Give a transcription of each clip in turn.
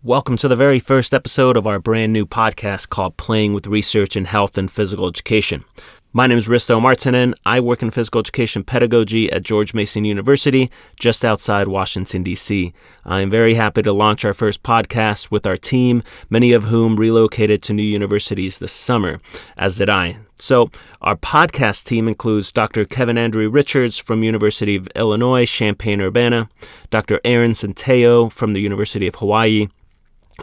Welcome to the very first episode of our brand new podcast called Playing with Research in Health and Physical Education. My name is Risto Martinen. I work in physical education pedagogy at George Mason University, just outside Washington, D.C. I am very happy to launch our first podcast with our team, many of whom relocated to new universities this summer, as did I. So our podcast team includes Dr. Kevin Andrew Richards from University of Illinois, Champaign-Urbana, Dr. Aaron Centeo from the University of Hawaii,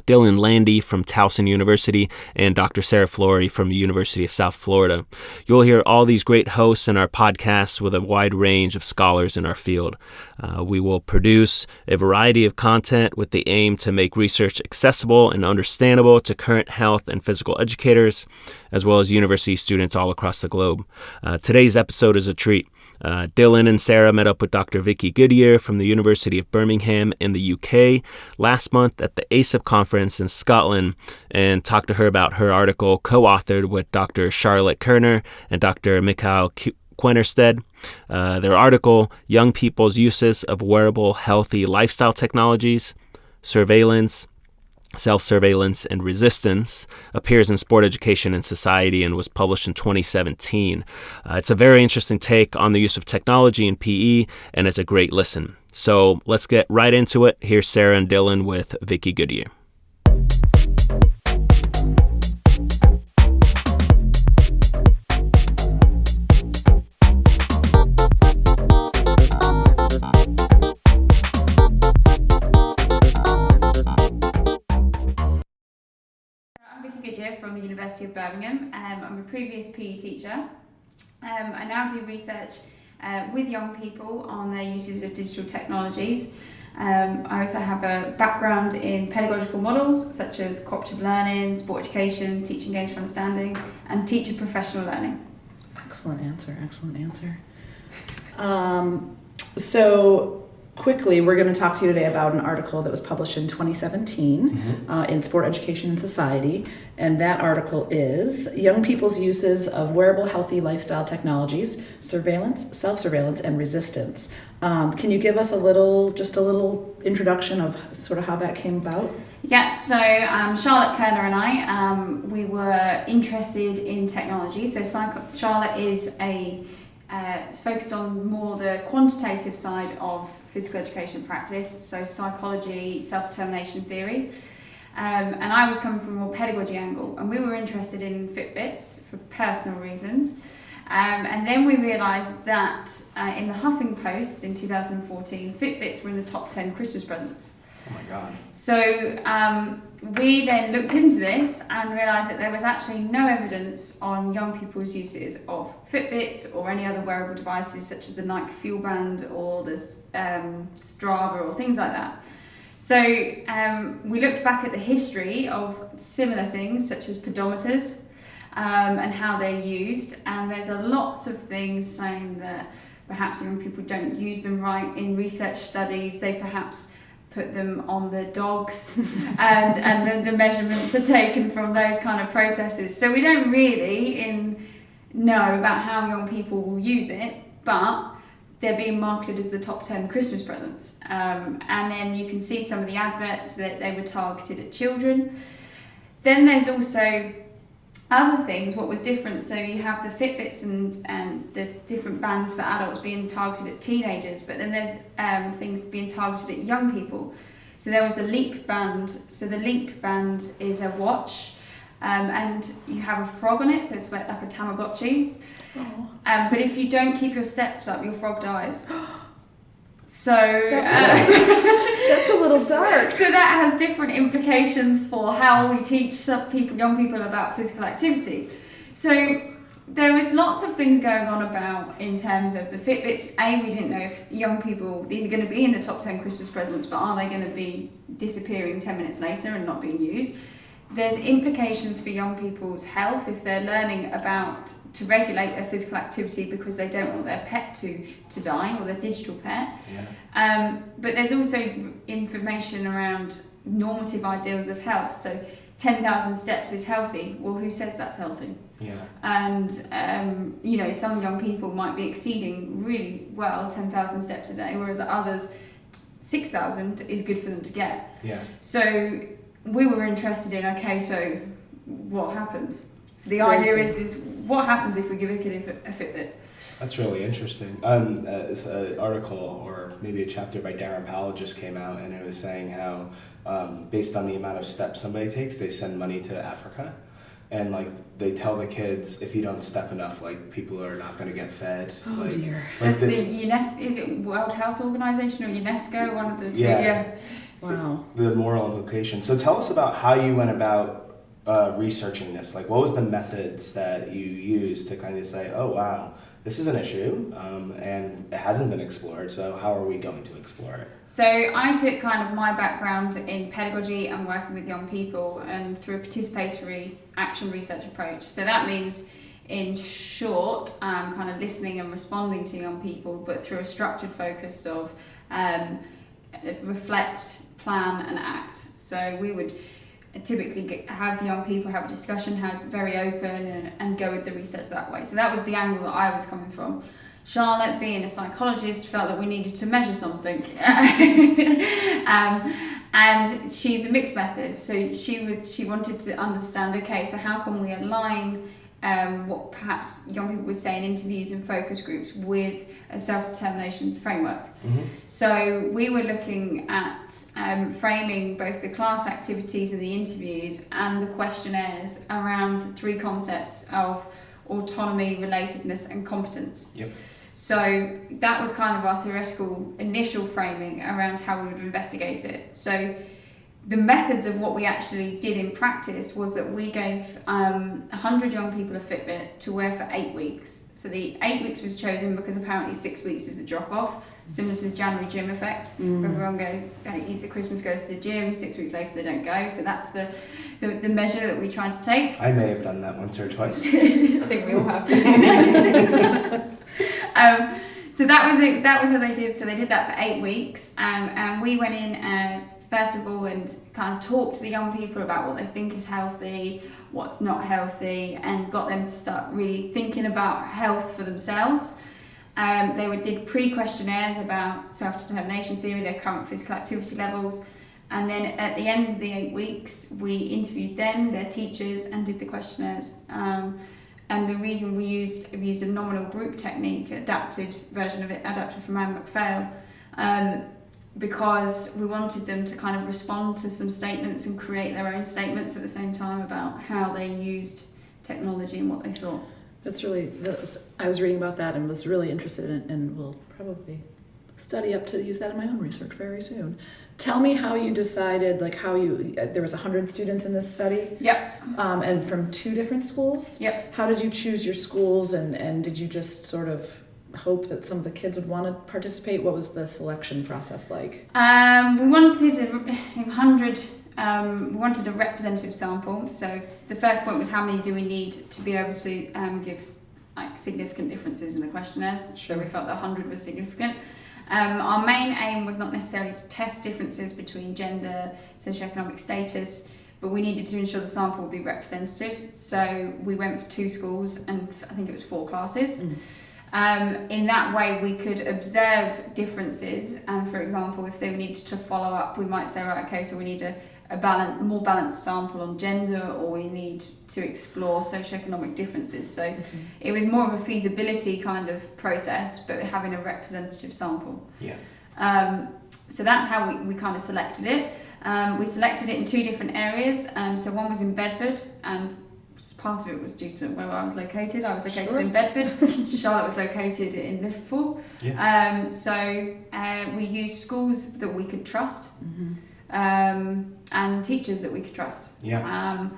Dylan Landy from Towson University, and Dr. Sarah Flory from the University of South Florida. You'll hear all these great hosts in our podcasts with a wide range of scholars in our field. We will produce a variety of content with the aim to make research accessible and understandable to current health and physical educators, as well as university students all across the globe. Today's episode is a treat. Dylan and Sarah met up with Dr. Vicky Goodyear from the University of Birmingham in the UK last month at the ASAP conference in Scotland and talked to her about her article co-authored with Dr. Charlotte Kerner and Dr. Mikhail Quennerstedt. Their article, Young People's Uses of Wearable Healthy Lifestyle Technologies, Surveillance, Self-Surveillance, and Resistance, appears in Sport Education and Society and was published in 2017. It's a very interesting take on the use of technology in PE, and it's a great listen. So let's get right into it. Here's Sarah and Dylan with Vicky Goodyear. Vicky Goodyear from the University of Birmingham. I'm a previous PE teacher. I now do research with young people on their uses of digital technologies. I also have a background in pedagogical models such as cooperative learning, sport education, teaching games for understanding, and teacher professional learning. Excellent answer. So quickly, we're going to talk to you today about an article that was published in 2017 in Sport Education and Society, and that article is Young People's Uses of Wearable Healthy Lifestyle Technologies, Surveillance, Self-Surveillance, and Resistance. Can you give us a little introduction of sort of how that came about? Yeah, so Charlotte Kerner and I, we were interested in technology. So Charlotte is focused on more the quantitative side of physical education practice, so psychology, self-determination theory. And I was coming from a more pedagogy angle, and we were interested in Fitbits for personal reasons. And then we realised that in the Huffington Post in 2014, Fitbits were in the top 10 Christmas presents. Oh my God. So we then looked into this and realised that there was actually no evidence on young people's uses of Fitbits or any other wearable devices such as the Nike Fuel Band or the Strava or things like that. So we looked back at the history of similar things such as pedometers and how they're used, and there's lots of things saying that perhaps young people don't use them right in research studies. They perhaps put them on the dogs and then the measurements are taken from those kind of processes. So we don't really know about how young people will use it, but they're being marketed as the top 10 Christmas presents. And then you can see some of the adverts that they were targeted at children. Then there's also other things, what was different. So you have the Fitbits and the different bands for adults being targeted at teenagers, but then there's things being targeted at young people. So there was the Leap Band. So the Leap Band is a watch, and you have a frog on it, so it's like a Tamagotchi. But if you don't keep your steps up, your frog dies. So that's a little dark. So that has different implications for how we teach young people about physical activity. So there was lots of things going on about in terms of the Fitbits. We didn't know if young people, these are going to be in the top 10 Christmas presents, but are they going to be disappearing 10 minutes later and not being used? There's implications for young people's health if they're learning to regulate their physical activity because they don't want their pet to die, or their digital pet. Yeah. But there's also information around normative ideals of health. So 10,000 steps is healthy. Well, who says that's healthy? Yeah. And some young people might be exceeding really well 10,000 steps a day, whereas others 6,000 is good for them to get. Yeah. So we were interested in, okay, so what happens? So the Very idea cool. is what happens if we give a kid a Fitbit? That's really interesting. It's an article or maybe a chapter by Darren Powell just came out, and it was saying how based on the amount of steps somebody takes, they send money to Africa. And like they tell the kids, if you don't step enough, like people are not going to get fed. Oh like, dear. That's the UNESCO, is it World Health Organization or UNESCO, one of the two? Yeah. Wow. The moral implication. So tell us about how you went about researching this. Like, what was the methods that you used to kind of say, oh wow, this is an issue, and it hasn't been explored. So how are we going to explore it? So I took kind of my background in pedagogy and working with young people, and through a participatory action research approach. So that means, in short, kind of listening and responding to young people, but through a structured focus of reflect, plan and act. So we would typically have young people have a discussion, have very open and go with the research that way. So that was the angle that I was coming from. Charlotte, being a psychologist, felt that we needed to measure something. And she's a mixed method, so she wanted to understand, okay, so how can we align what perhaps young people would say in interviews and focus groups with a self-determination framework. Mm-hmm. So we were looking at framing both the class activities and the interviews and the questionnaires around the three concepts of autonomy, relatedness and competence. Yep. So that was kind of our theoretical initial framing around how we would investigate it. So the methods of what we actually did in practice was that we gave 100 young people a Fitbit to wear for 8 weeks. So the 8 weeks was chosen because apparently 6 weeks is the drop-off, similar to the January gym effect. Everyone goes, Easter, Christmas goes to the gym, 6 weeks later they don't go. So that's the measure that we tried to take. I may have done that once or twice. I think we all have. So that was what they did. So they did that for 8 weeks, and we went in first of all and kind of talked to the young people about what they think is healthy, what's not healthy, and got them to start really thinking about health for themselves. They did pre-questionnaires about self-determination theory, their current physical activity levels, and then at the end of the 8 weeks we interviewed them, their teachers, and did the questionnaires. And the reason we used a nominal group technique, adapted version of it, adapted from Anne McPhail, because we wanted them to kind of respond to some statements and create their own statements at the same time about how they used technology and what they thought. I was reading about that and was really interested in it, and will probably study up to use that in my own research very soon. Tell me how you decided, like there was 100 students in this study? Yep. And from 2 different schools? Yep. How did you choose your schools, and did you just sort of hope that some of the kids would want to participate? What was the selection process like? We wanted 100. We wanted a representative sample. So the first point was how many do we need to be able to give like significant differences in the questionnaires. Sure. So we felt that 100 was significant. Our main aim was not necessarily to test differences between gender, socioeconomic status, but we needed to ensure the sample would be representative. So we went for 2 schools and I think it was 4 classes. In that way we could observe differences, and for example if they needed to follow up we might say, right, okay, so we need a more balanced sample on gender, or we need to explore socioeconomic differences. So it was more of a feasibility kind of process, but having a representative sample. Yeah. So that's how we kind of selected it. We selected it in 2 different areas. So one was in Bedford, and part of it was due to where I was located. I was located Sure. in Bedford. Charlotte was located in Liverpool. Yeah. So we used schools that we could trust, and teachers that we could trust. Yeah.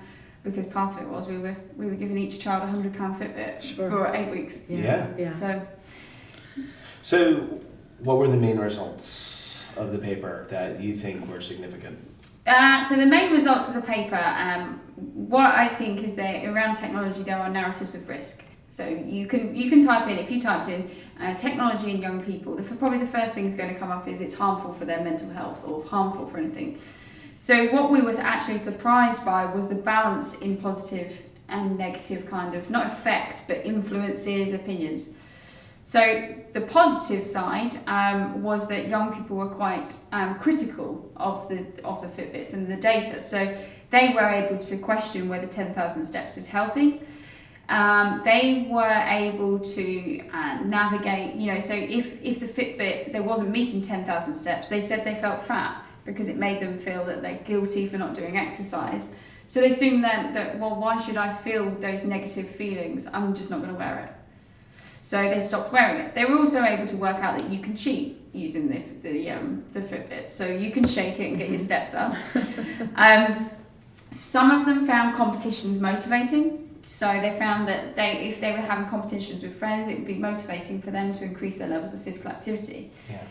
Because part of it was we were giving each child £100 Fitbit Sure. for 8 weeks. Yeah. So What were the main results of the paper that you think were significant? So the main results of the paper, what I think is that around technology there are narratives of risk. So you can type in, if you typed in technology in young people, probably the first thing that's going to come up is it's harmful for their mental health or harmful for anything. So what we was actually surprised by was the balance in positive and negative kind of, not effects, but influences, opinions. So the positive side was that young people were quite critical of the Fitbits and the data. So they were able to question whether 10,000 steps is healthy. They were able to navigate, so if the Fitbit, there wasn't meeting 10,000 steps, they said they felt fat because it made them feel that they're guilty for not doing exercise. So they assumed then that, well, why should I feel those negative feelings? I'm just not going to wear it. So they stopped wearing it. They were also able to work out that you can cheat using the Fitbit. So you can shake it and get your steps up. Some of them found competitions motivating. So they found that if they were having competitions with friends, it would be motivating for them to increase their levels of physical activity. Yeah.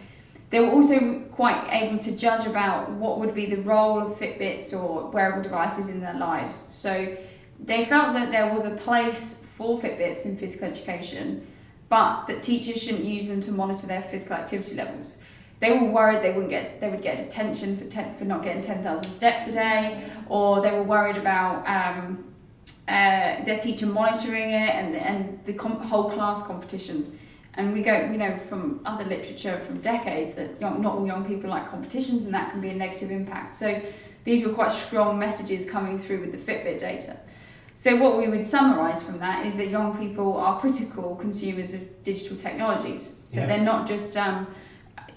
They were also quite able to judge about what would be the role of Fitbits or wearable devices in their lives. So they felt that there was a place for Fitbits in physical education, but that teachers shouldn't use them to monitor their physical activity levels. They were worried they would get detention for not getting 10,000 steps a day, or they were worried about their teacher monitoring it and the whole class competitions. And we know from other literature from decades that not all young people like competitions, and that can be a negative impact. So these were quite strong messages coming through with the Fitbit data. So what we would summarise from that is that young people are critical consumers of digital technologies. So they're not just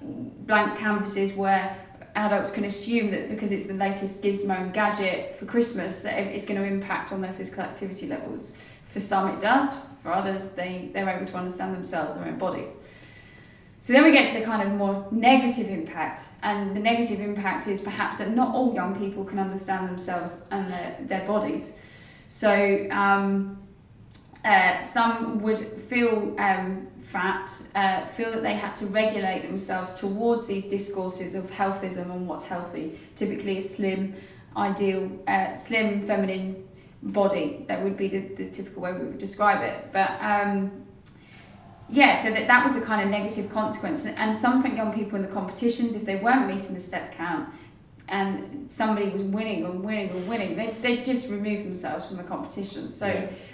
blank canvases where adults can assume that because it's the latest gizmo and gadget for Christmas that it's going to impact on their physical activity levels. For some it does, for others they're able to understand themselves, their own bodies. So then we get to the kind of more negative impact, and the negative impact is perhaps that not all young people can understand themselves and their bodies. So some would feel fat, feel that they had to regulate themselves towards these discourses of healthism and what's healthy, typically a slim, ideal, slim feminine body. That would be the typical way we would describe it. But so that was the kind of negative consequence. And some young people in the competitions, if they weren't meeting the step count and somebody was winning, they'd just remove themselves from the competition. So,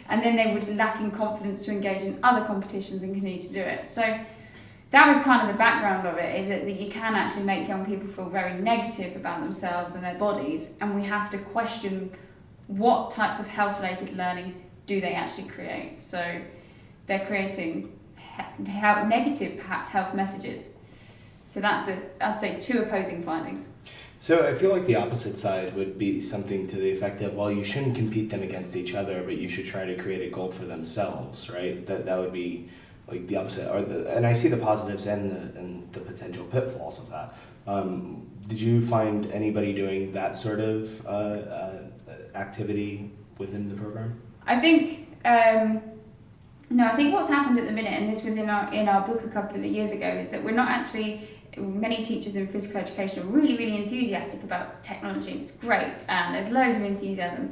and then they would lack in confidence to engage in other competitions and continue to do it. So that was kind of the background of it, is that you can actually make young people feel very negative about themselves and their bodies, and we have to question what types of health-related learning do they actually create. So they're creating negative, perhaps, health messages. So that's I'd say, two opposing findings. So I feel like the opposite side would be something to the effect of, well, you shouldn't compete them against each other, but you should try to create a goal for themselves, right? That would be like the opposite. And I see the positives and the potential pitfalls of that. Did you find anybody doing that sort of activity within the program? I think I think what's happened at the minute, and this was in our book a couple of years ago, is that we're not actually. Many teachers in physical education are really, really enthusiastic about technology. It's great, and there's loads of enthusiasm.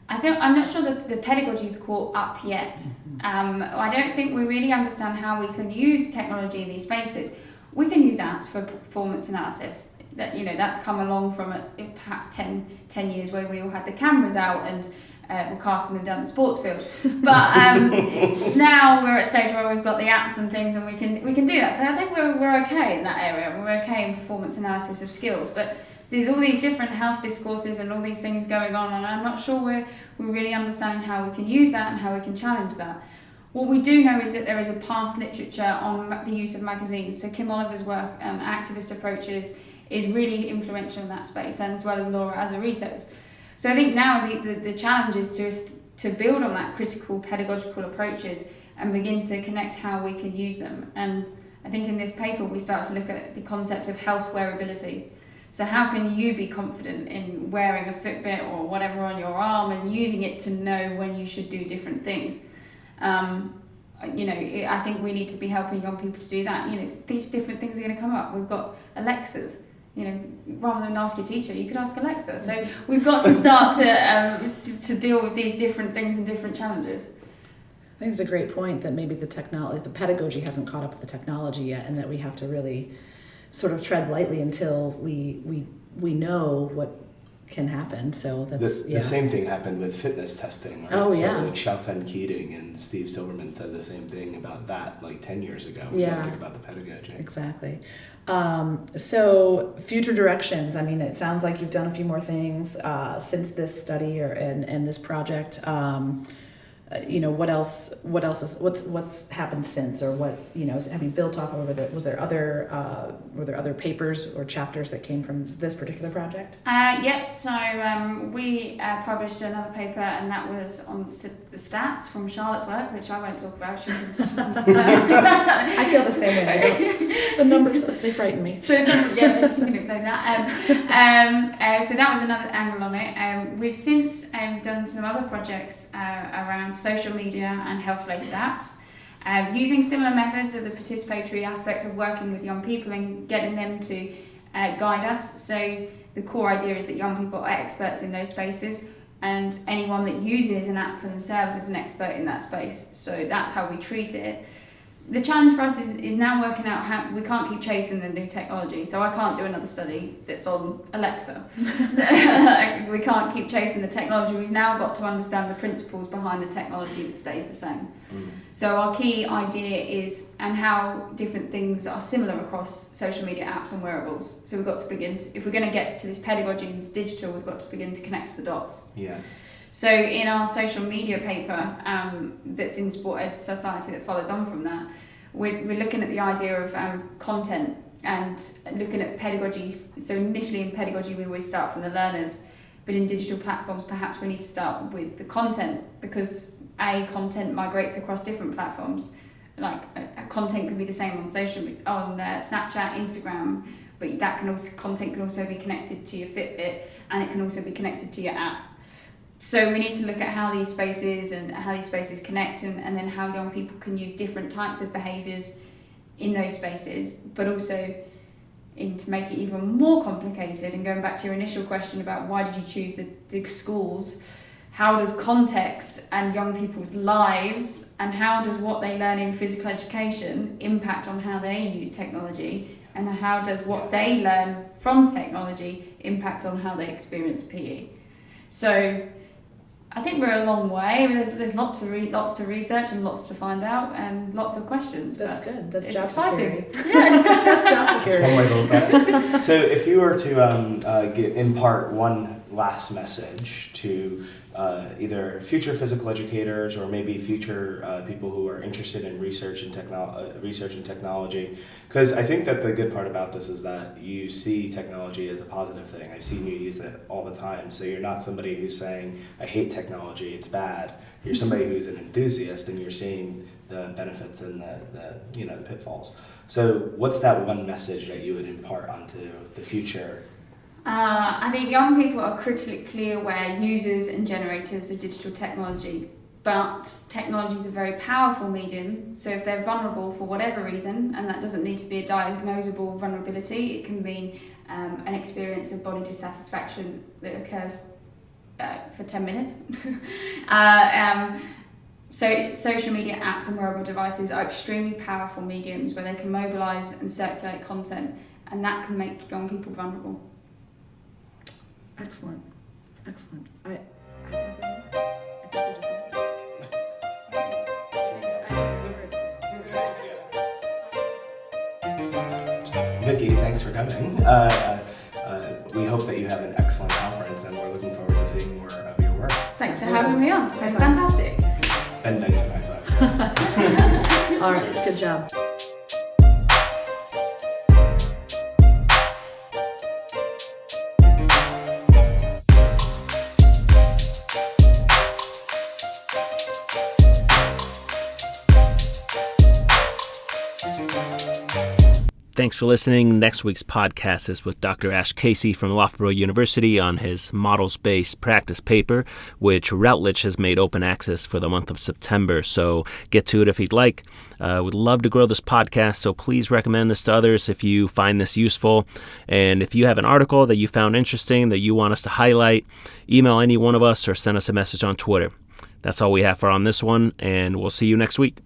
I'm not sure that the pedagogy's caught up yet. I don't think we really understand how we can use technology in these spaces. We can use apps for performance analysis. That's come along from perhaps 10 years where we all had the cameras out and we're carting them down the sports field. But now we're at a stage where we've got the apps and things, and we can do that. So I think we're okay in that area. We're okay in performance analysis of skills. But there's all these different health discourses and all these things going on, and I'm not sure we're really understanding how we can use that and how we can challenge that. What we do know is that there is a past literature on the use of magazines. So Kim Oliver's work and activist approaches is really influential in that space, and as well as Laura Azarito's. So I think now the challenge is to build on that critical pedagogical approaches and begin to connect how we can use them. And I think in this paper we start to look at the concept of health wearability. So how can you be confident in wearing a Fitbit or whatever on your arm and using it to know when you should do different things? I think we need to be helping young people to do that. These different things are going to come up. We've got Alexas. Rather than ask your teacher, you could ask Alexa. So we've got to start to deal with these different things and different challenges. I think it's a great point that maybe the pedagogy hasn't caught up with the technology yet, and that we have to really sort of tread lightly until we know what can happen. So that's the same thing happened with fitness testing. Right? Oh, so yeah. like Xiaofen Keating and Steve Silverman said the same thing about that like 10 years ago. Yeah. Think about the pedagogy. Exactly. So future directions. I mean, it sounds like you've done a few more things since this study and this project. What else what's happened since, or what, have you built off over were there other papers or chapters that came from this particular project? Yep, so we published another paper, and that was on the stats from Charlotte's work, which I won't talk about. I feel the same way. The numbers, they frighten me. So, yeah, she can explain that. So that was another angle on it. We've since done some other projects around social media and health-related apps, using similar methods of the participatory aspect of working with young people and getting them to guide us. So the core idea is that young people are experts in those spaces, and anyone that uses an app for themselves is an expert in that space. So that's how we treat it. The challenge for us is now working out how we can't keep chasing the new technology. So I can't do another study that's on Alexa. We can't keep chasing the technology. We've now got to understand the principles behind the technology that stays the same. So our key idea is, and how different things are similar across social media apps and wearables. So we've got to begin to, if we're going to get to this pedagogy and this digital, we've got to begin to connect the dots. Yeah. So in our social media paper that's in Sport Ed Society that follows on from that, we're looking at the idea of content and looking at pedagogy. So initially in pedagogy we always start from the learners, but in digital platforms perhaps we need to start with the content, because content migrates across different platforms. Like content can be the same on Snapchat, Instagram, but content can also be connected to your Fitbit, and it can also be connected to your app. So we need to look at how these spaces connect, and then how young people can use different types of behaviours in those spaces, but also to make it even more complicated, and going back to your initial question about why did you choose the schools, how does context and young people's lives, and how does what they learn in physical education impact on how they use technology, and how does what they learn from technology impact on how they experience PE. So I think we're a long way. There's lots to research and lots to find out, and lots of questions. That's good. That's it's job exciting. security. Yeah, that's job security. One way to look at it. So if you were to impart one last message to either future physical educators, or maybe future people who are interested in research and technology, because I think that the good part about this is that you see technology as a positive thing. I've seen you use it all the time. So you're not somebody who's saying, I hate technology, it's bad. You're somebody who's an enthusiast, and you're seeing the benefits and the pitfalls. So what's that one message that you would impart onto the future? I think young people are critically aware users and generators of digital technology, but technology is a very powerful medium. So if they're vulnerable for whatever reason, and that doesn't need to be a diagnosable vulnerability, it can be an experience of body dissatisfaction that occurs for 10 minutes. So social media apps and wearable devices are extremely powerful mediums where they can mobilise and circulate content, and that can make young people vulnerable. Excellent. Vicky, thanks for coming. We hope that you have an excellent conference, and we're looking forward to seeing more of your work. Thanks for having me on. It's been fantastic. And nice and high five. All right, good job. Thanks for listening. Next week's podcast is with Dr. Ash Casey from Loughborough University on his models-based practice paper, which Routledge has made open access for the month of September. So get to it if you'd like. We'd love to grow this podcast, so please recommend this to others if you find this useful. And if you have an article that you found interesting that you want us to highlight, email any one of us or send us a message on Twitter. That's all we have for on this one, and we'll see you next week.